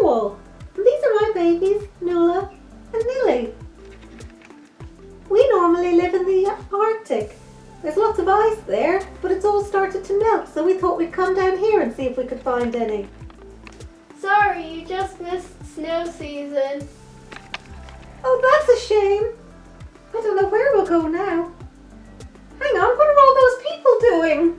narwhal. And these are my babies, Nola and Nellie. We normally live in the Arctic. There's lots of ice there, but it's all started to melt, so we thought we'd come down here and see if we could find any. Sorry, you just missed snow season. Oh, that's a shame. I don't know where we'll go now. Hang on, what are all those people doing?